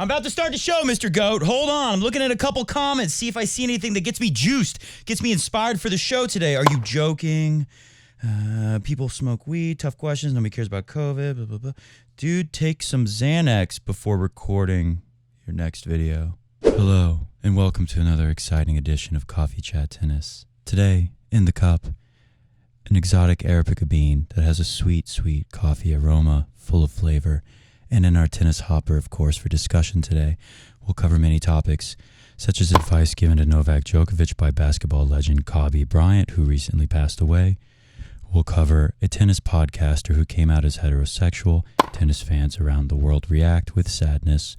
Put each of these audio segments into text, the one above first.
I'm about to start the show, Mr. Goat. Hold on. I'm looking at a couple comments, see if I see anything that gets me juiced, gets me inspired for the show today. Are you joking? People smoke weed. Tough questions. Nobody cares about COVID. Blah, blah, blah. Dude, take some Xanax before recording your next video. Hello, and welcome to another exciting edition of Coffee Chat Tennis. Today, in the cup, an exotic Arabica bean that has a sweet, sweet coffee aroma full of flavor. And in our tennis hopper, of course, for discussion today, we'll cover many topics, such as advice given to Novak Djokovic by basketball legend Kobe Bryant, who recently passed away. We'll cover a tennis podcaster who came out as heterosexual. Tennis fans around the world react with sadness.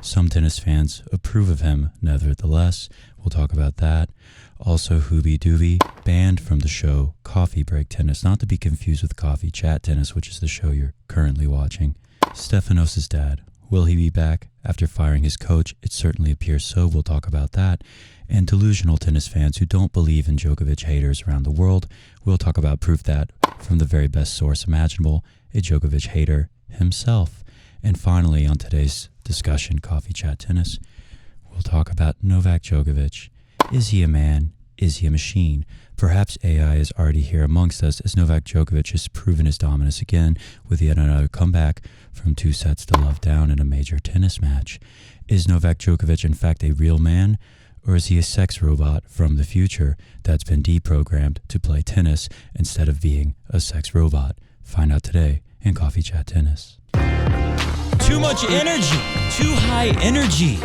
Some tennis fans approve of him, nevertheless. We'll talk about that. Also, Hooby Dooby, banned from the show Coffee Break Tennis, not to be confused with Coffee Chat Tennis, which is the show you're currently watching. Stefanos' dad, will he be back after firing his coach? It certainly appears so. We'll talk about that. And delusional tennis fans who don't believe in Djokovic haters around the world. We'll talk about proof that from the very best source imaginable, a Djokovic hater himself. And finally, on today's discussion, Coffee Chat Tennis, we'll talk about Novak Djokovic. Is he a man? Is he a machine? Perhaps AI is already here amongst us, as Novak Djokovic has proven his dominance again with yet another comeback from 2 sets to love down in a major tennis match. Is Novak Djokovic in fact a real man, or is he a sex robot from the future that's been deprogrammed to play tennis instead of being a sex robot? Find out today in Coffee Chat Tennis. Too much energy, too high energy.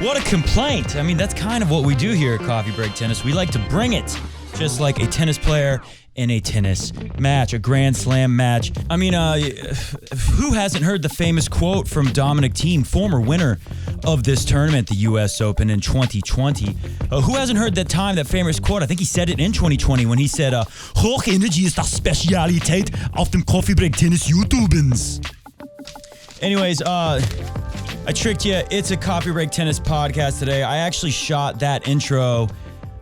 What a complaint. I mean, that's kind of what we do here at Coffee Break Tennis. We like to bring it, just like a tennis player in a tennis match, a Grand Slam match. I mean, who hasn't heard the famous quote from Dominic Thiem, former winner of this tournament, the US Open in 2020? Who hasn't heard that famous quote? I think he said it in 2020 when he said, Hoch Energie ist das Spezialität auf dem Coffee Break Tennis YouTubens. Anyways, I tricked you. It's a Coffee Break Tennis podcast today. I actually shot that intro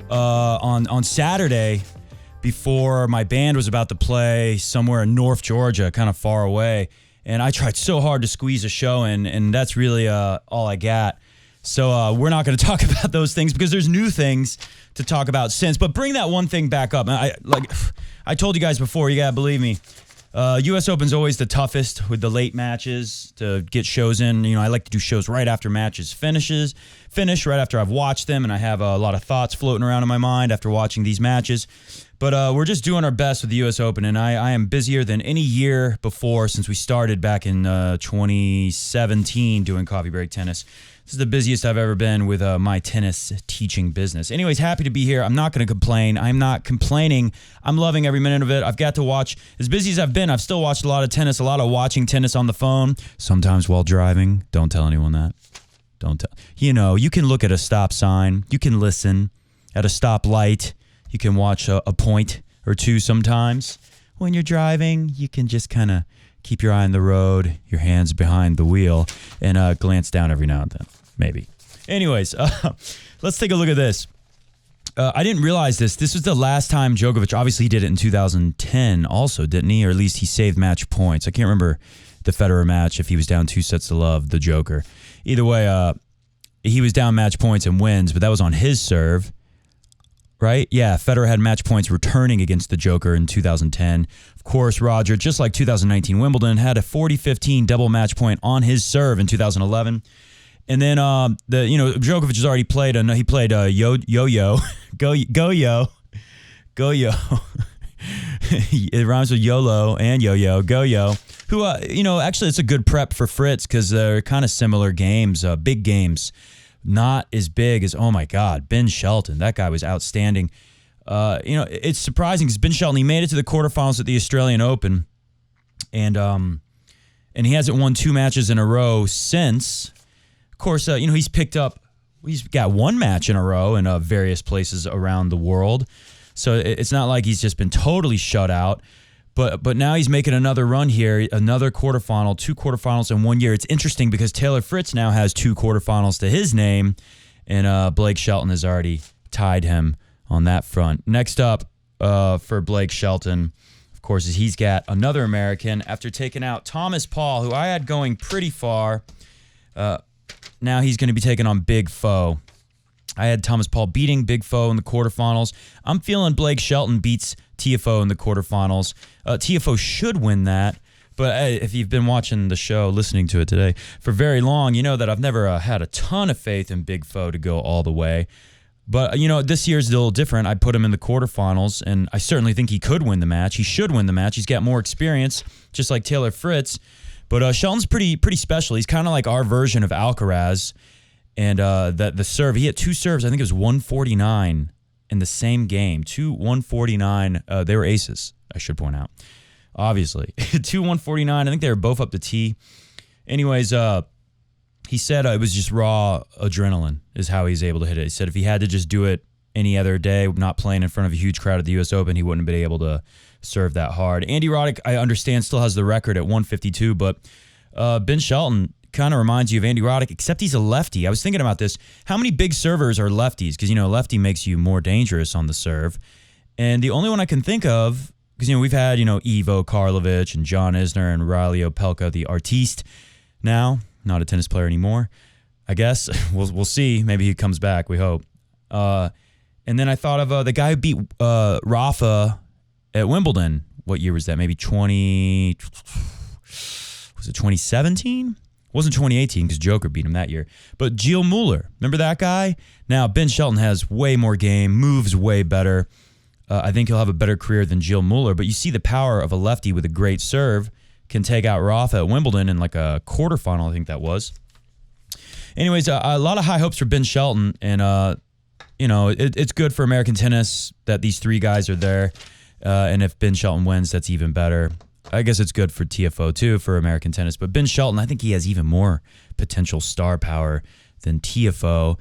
on Saturday before my band was about to play somewhere in North Georgia, kind of far away. And I tried so hard to squeeze a show in, and that's really all I got. So we're not going to talk about those things because there's new things to talk about since. But bring that one thing back up. I told you guys before, you got to believe me. US Open's always the toughest with the late matches to get shows in. You know, I like to do shows right after matches finish, right after I've watched them, and I have a lot of thoughts floating around in my mind after watching these matches. But we're just doing our best with the US Open, and I am busier than any year before since we started back in 2017 doing Coffee Break Tennis. This is the busiest I've ever been with my tennis teaching business. Anyways, happy to be here. I'm not going to complain. I'm not complaining. I'm loving every minute of it. I've got to watch, as busy as I've been, I've still watched a lot of tennis, a lot of watching tennis on the phone, sometimes while driving. Don't tell anyone that. Don't tell. You know, you can look at a stop sign. You can listen at a stoplight. You can watch a point or two sometimes. When you're driving, you can just kind of keep your eye on the road, your hands behind the wheel, and glance down every now and then. Maybe. Anyways, let's take a look at this. I didn't realize this. This was the last time Djokovic, obviously he did it in 2010 also, didn't he? Or at least he saved match points. I can't remember the Federer match if he was down 2 sets to love, the Joker. Either way, he was down match points and wins, but that was on his serve, right? Yeah, Federer had match points returning against the Joker in 2010. Of course, Roger, just like 2019 Wimbledon, had a 40-15 double match point on his serve in 2011. And then Djokovic has already played. He played Yo-Yo. It rhymes with YOLO and Yo-Yo. Go-Yo. Who actually it's a good prep for Fritz because they're kind of similar games, big games. Not as big as, oh my God, Ben Shelton. That guy was outstanding. It's surprising because Ben Shelton, he made it to the quarterfinals at the Australian Open, and he hasn't won 2 matches in a row since. Of course, he's got 1 match in a row in various places around the world. So it's not like he's just been totally shut out. But now he's making another run here, another quarterfinal, 2 quarterfinals in 1 year. It's interesting because Taylor Fritz now has 2 quarterfinals to his name, and Blake Shelton has already tied him on that front. Next up for Blake Shelton, of course, is he's got another American after taking out Thomas Paul, who I had going pretty far. now he's going to be taking on Big Foe. I had Thomas Paul beating Big Foe in the quarterfinals. I'm feeling Blake Shelton beats TFO in the quarterfinals. TFO should win that. But if you've been watching the show, listening to it today for very long, you know that I've never had a ton of faith in Big Foe to go all the way. But, this year's a little different. I put him in the quarterfinals, and I certainly think he could win the match. He should win the match. He's got more experience, just like Taylor Fritz. But Shelton's pretty special. He's kind of like our version of Alcaraz. And the serve, he had 2 serves. I think it was 149 in the same game. 2 149. They were aces, I should point out. Obviously. 2 149. I think they were both up the tee. Anyways, he said it was just raw adrenaline is how he's able to hit it. He said if he had to just do it any other day, not playing in front of a huge crowd at the US Open, he wouldn't have been able to serve that hard. Andy Roddick, I understand, still has the record at 152, but Ben Shelton kind of reminds you of Andy Roddick, except he's a lefty. I was thinking about this. How many big servers are lefties? Because, lefty makes you more dangerous on the serve. And the only one I can think of, because, we've had, Ivo Karlovic and John Isner and Riley Opelka, the artiste, now not a tennis player anymore, I guess. We'll see. Maybe he comes back. We hope. And then I thought of the guy who beat Rafa at Wimbledon. What year was that? Maybe 2017? Wasn't 2018 because Joker beat him that year. But Gilles Muller, remember that guy? Now, Ben Shelton has way more game, moves way better. I think he'll have a better career than Gilles Muller. But you see the power of a lefty with a great serve can take out Rafa at Wimbledon in like a quarterfinal, I think that was. Anyways, a lot of high hopes for Ben Shelton. And, it's good for American tennis that these 3 guys are there. And if Ben Shelton wins, that's even better. I guess it's good for TFO too, for American tennis. But Ben Shelton, I think he has even more potential star power than TFO,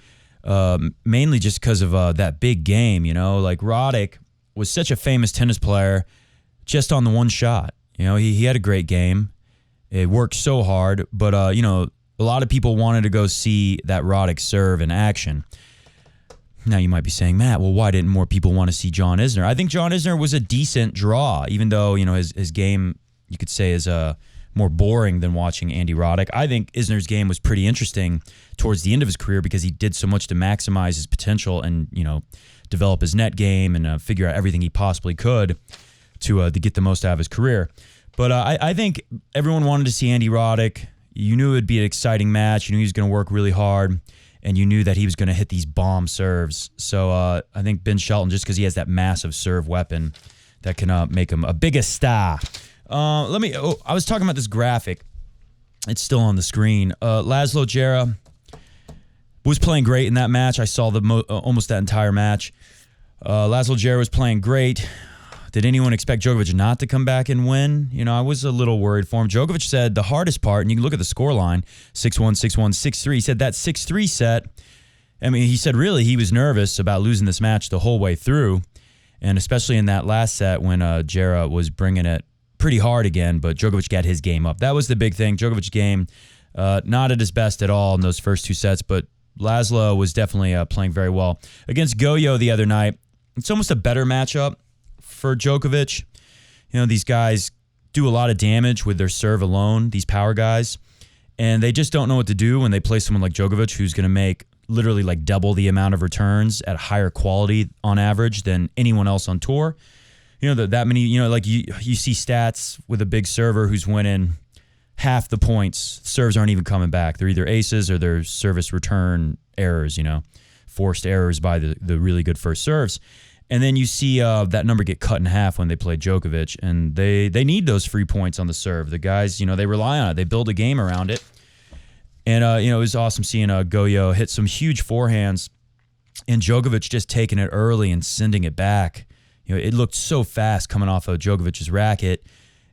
mainly just because of that big game, Like Roddick was such a famous tennis player just on the one shot. He had a great game. It worked so hard. But, a lot of people wanted to go see that Roddick serve in action. Now you might be saying, Matt, well, why didn't more people want to see John Isner? I think John Isner was a decent draw, even though, his game, you could say, is more boring than watching Andy Roddick. I think Isner's game was pretty interesting towards the end of his career because he did so much to maximize his potential and, develop his net game and figure out everything he possibly could to get the most out of his career. But I think everyone wanted to see Andy Roddick. You knew it would be an exciting match. You knew he was going to work really hard. And you knew that he was going to hit these bomb serves. So I think Ben Shelton, just because he has that massive serve weapon, that can make him a bigger star. I was talking about this graphic. It's still on the screen. Laszlo Djere was playing great in that match. I saw almost that entire match. Laszlo Djere was playing great. Did anyone expect Djokovic not to come back and win? I was a little worried for him. Djokovic said the hardest part, and you can look at the scoreline, 6-1, 6-1, 6-3. He said that 6-3 set, he said really he was nervous about losing this match the whole way through, and especially in that last set when Djere was bringing it pretty hard again, but Djokovic got his game up. That was the big thing. Djokovic's game, not at his best at all in those first 2 sets, but Laszlo was definitely playing very well. Against Goyo the other night, it's almost a better matchup for Djokovic. These guys do a lot of damage with their serve alone, these power guys, and they just don't know what to do when they play someone like Djokovic who's going to make literally like double the amount of returns at higher quality on average than anyone else on tour. That many, like you see stats with a big server who's winning half the points. Serves aren't even coming back. They're either aces or they're service return errors, forced errors by the really good first serves. And then you see that number get cut in half when they play Djokovic, and they need those free points on the serve. The guys, they rely on it. They build a game around it. And, it was awesome seeing Goyo hit some huge forehands and Djokovic just taking it early and sending it back. It looked so fast coming off of Djokovic's racket.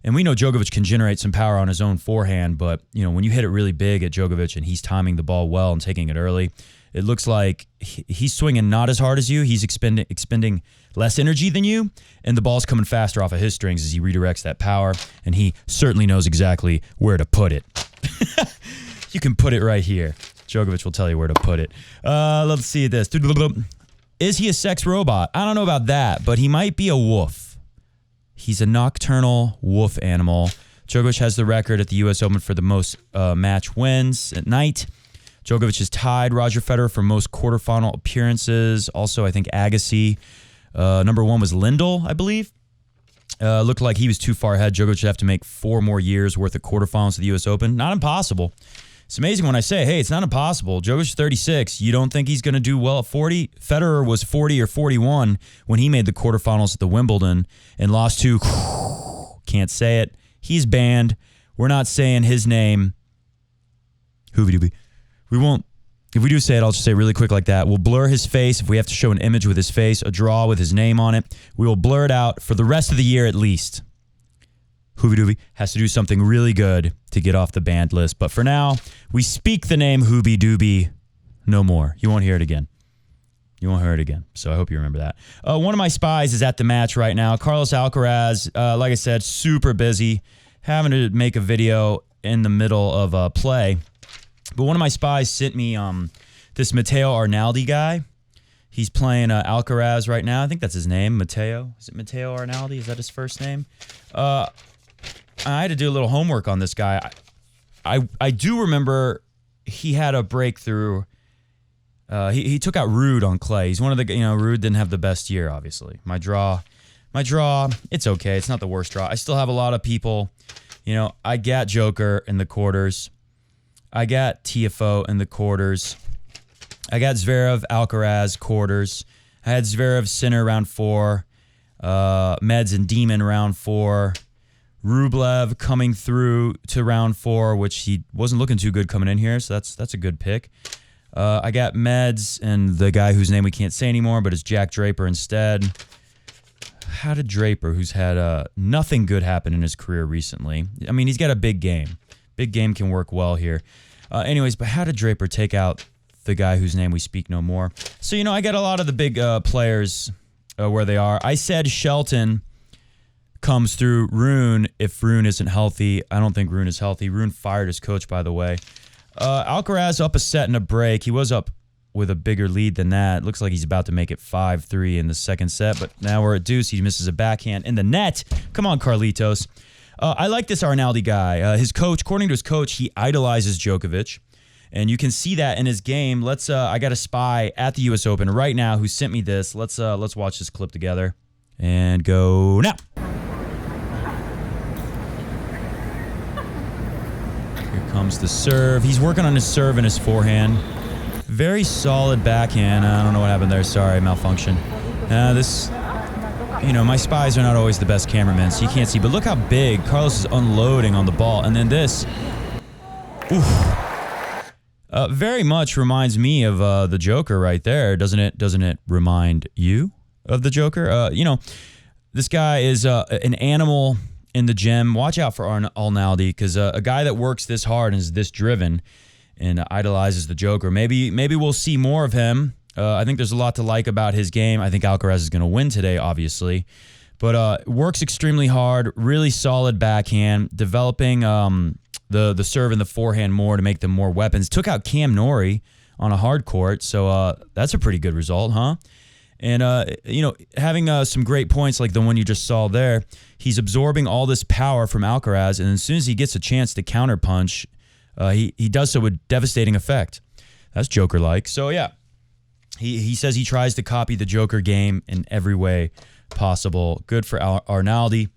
And we know Djokovic can generate some power on his own forehand, but, when you hit it really big at Djokovic and he's timing the ball well and taking it early, it looks like he's swinging not as hard as you. He's expending less energy than you, and the ball's coming faster off of his strings as he redirects that power, and he certainly knows exactly where to put it. You can put it right here. Djokovic will tell you where to put it. Let's see this. Is he a sex robot? I don't know about that, but he might be a wolf. He's a nocturnal wolf animal. Djokovic has the record at the US Open for the most match wins at night. Djokovic has tied Roger Federer for most quarterfinal appearances. Also, I think Agassi. Number 1 was Lindell, I believe. Looked like he was too far ahead. Djokovic would have to make 4 more years worth of quarterfinals of the U.S. Open. Not impossible. It's amazing when I say, hey, it's not impossible. Djokovic is 36. You don't think he's going to do well at 40? Federer was 40 or 41 when he made the quarterfinals at the Wimbledon and lost to, can't say it. He's banned. We're not saying his name. Hoovy-dooby. We won't. If we do say it, I'll just say it really quick like that. We'll blur his face. If we have to show an image with his face, a draw with his name on it, we will blur it out for the rest of the year at least. Hoovy-dooby has to do something really good to get off the banned list. But for now, we speak the name Hoovy-dooby no more. You won't hear it again. You won't hear it again. So I hope you remember that. One of my spies is at the match right now. Carlos Alcaraz, like I said, super busy, having to make a video in the middle of play. But one of my spies sent me this Matteo Arnaldi guy. He's playing Alcaraz right now. I think that's his name, Matteo. Is it Matteo Arnaldi? Is that his first name? I had to do a little homework on this guy. I do remember he had a breakthrough. He took out Ruud on clay. He's one of the, Ruud didn't have the best year, obviously. My draw, it's okay. It's not the worst draw. I still have a lot of people. I got Joker in the quarters. I got TFO in the quarters. I got Zverev, Alcaraz, quarters. I had Zverev, Sinner, round 4. Meds and Demon, round 4. Rublev coming through to round 4, which he wasn't looking too good coming in here, so that's a good pick. I got Meds and the guy whose name we can't say anymore, but it's Jack Draper instead. How did Draper, who's had nothing good happen in his career recently? I mean, he's got a big game. Big game can work well here. Anyways, but how did Draper take out the guy whose name we speak no more? So, I got a lot of the big players where they are. I said Shelton comes through Rune if Rune isn't healthy. I don't think Rune is healthy. Rune fired his coach, by the way. Alcaraz up a set and a break. He was up with a bigger lead than that. Looks like he's about to make it 5-3 in the second set, but now we're at deuce. He misses a backhand in the net. Come on, Carlitos. I like this Arnaldi guy. His coach, according to his coach, he idolizes Djokovic, and you can see that in his game. I got a spy at the U.S. Open right now who sent me this. Let's watch this clip together and go now. Here comes the serve. He's working on his serve and his forehand. Very solid backhand. I don't know what happened there. Sorry, malfunction. My spies are not always the best cameramen, so you can't see. But look how big Carlos is unloading on the ball. And then this. Very much reminds me of the Joker right there. Doesn't it remind you of the Joker? This guy is an animal in the gym. Watch out for Arnaldi, because a guy that works this hard and is this driven and idolizes the Joker. Maybe we'll see more of him. I think there's a lot to like about his game. I think Alcaraz is going to win today, obviously. But works extremely hard, really solid backhand, developing the serve and the forehand more to make them more weapons. Took out Cam Norrie on a hard court, so that's a pretty good result, huh? And, having some great points like the one you just saw there, he's absorbing all this power from Alcaraz, and as soon as he gets a chance to counterpunch, he does so with devastating effect. That's Joker-like. So, yeah. He says he tries to copy the Joker game in every way possible. Good for Arnaldi.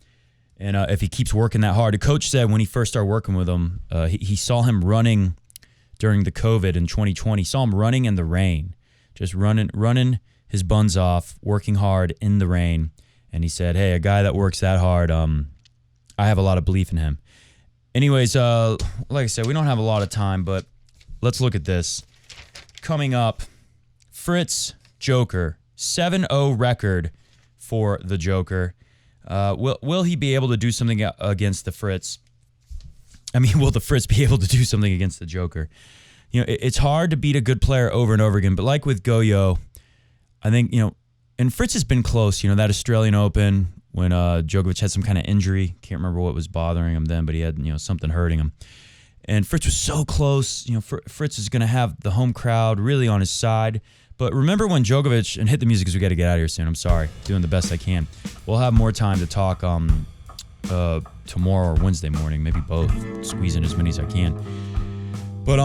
And if he keeps working that hard, the coach said when he first started working with him, he saw him running during the COVID in 2020. He saw him running in the rain, just running his buns off, working hard in the rain. And he said, hey, a guy that works that hard, I have a lot of belief in him. Anyways, like I said, we don't have a lot of time, but let's look at this. Coming up, Fritz Joker, 7-0 record for the Joker. Will he be able to do something against the Fritz? I mean, will the Fritz be able to do something against the Joker? It's hard to beat a good player over and over again, but like with Goyo, I think, and Fritz has been close, that Australian Open when Djokovic had some kind of injury. Can't remember what was bothering him then, but he had, something hurting him. And Fritz was so close. Fritz is going to have the home crowd really on his side. But remember when Djokovic, and hit the music because we got to get out of here soon. I'm sorry. Doing the best I can. We'll have more time to talk tomorrow or Wednesday morning. Maybe both. Squeeze in as many as I can. But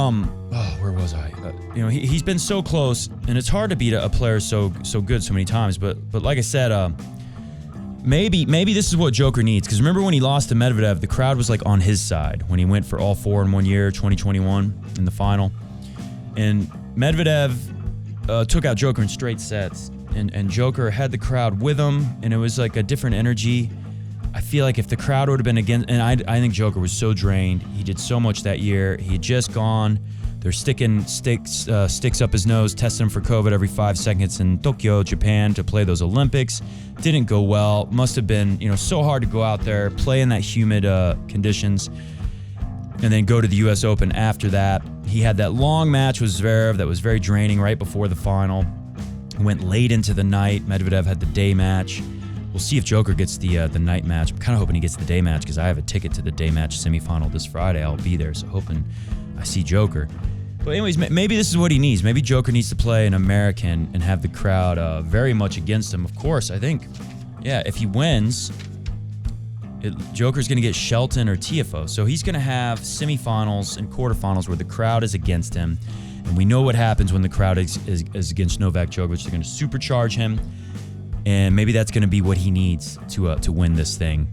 where was I? He's been so close, and it's hard to beat a player so good so many times. But like I said, maybe this is what Joker needs. Because remember when he lost to Medvedev, the crowd was like on his side when he went for all 4 in 1 year, 2021 in the final, and Medvedev took out Joker in straight sets, and Joker had the crowd with him, and it was like a different energy. I feel like if the crowd would have been against, and I think Joker was so drained. He did so much that year. He had just gone. They're sticking sticks up his nose, testing him for COVID every 5 seconds in Tokyo, Japan, to play those Olympics. Didn't go well. Must have been, so hard to go out there, play in that humid conditions, and then go to the US Open after that. He had that long match with Zverev that was very draining right before the final. Went late into the night. Medvedev had the day match. We'll see if Joker gets the night match. I'm kind of hoping he gets the day match because I have a ticket to the day match semifinal this Friday. I'll be there, so hoping I see Joker. But anyways, maybe this is what he needs. Maybe Joker needs to play an American and have the crowd very much against him. Of course, I think, if he wins, Joker's going to get Shelton or TFO. So he's going to have semifinals and quarterfinals where the crowd is against him. And we know what happens when the crowd is against Novak Djokovic. They're going to supercharge him. And maybe that's going to be what he needs to win this thing.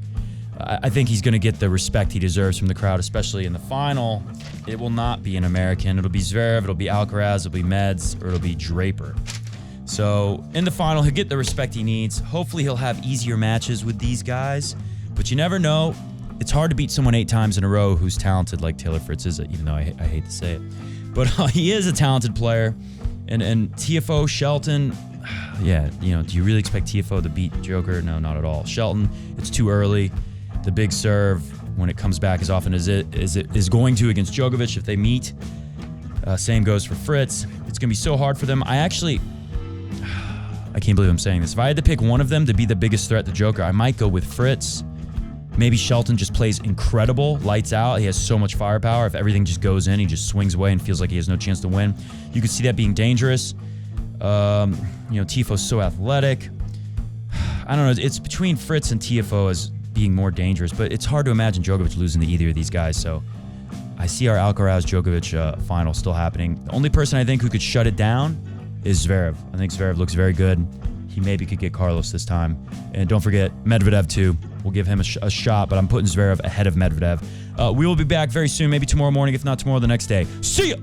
I think he's going to get the respect he deserves from the crowd, especially in the final. It will not be an American. It'll be Zverev, it'll be Alcaraz, it'll be Meds, or it'll be Draper. So in the final, he'll get the respect he needs. Hopefully he'll have easier matches with these guys. But you never know. It's hard to beat someone 8 times in a row who's talented like Taylor Fritz is, even though I hate to say it. But he is a talented player. And TFO, Shelton... do you really expect TFO to beat Joker? No, not at all. Shelton, it's too early. The big serve, when it comes back as often as it is going to against Djokovic if they meet. Same goes for Fritz. It's going to be so hard for them. I can't believe I'm saying this. If I had to pick one of them to be the biggest threat to Joker, I might go with Fritz. Maybe Shelton just plays incredible, lights out. He has so much firepower. If everything just goes in, he just swings away and feels like he has no chance to win. You could see that being dangerous. Tifo's so athletic. I don't know. It's between Fritz and TFO as being more dangerous, but it's hard to imagine Djokovic losing to either of these guys. So I see our Alcaraz-Djokovic final still happening. The only person I think who could shut it down is Zverev. I think Zverev looks very good. He maybe could get Carlos this time. And don't forget, Medvedev too. We'll give him a shot, but I'm putting Zverev ahead of Medvedev. We will be back very soon, maybe tomorrow morning, if not tomorrow, the next day. See ya!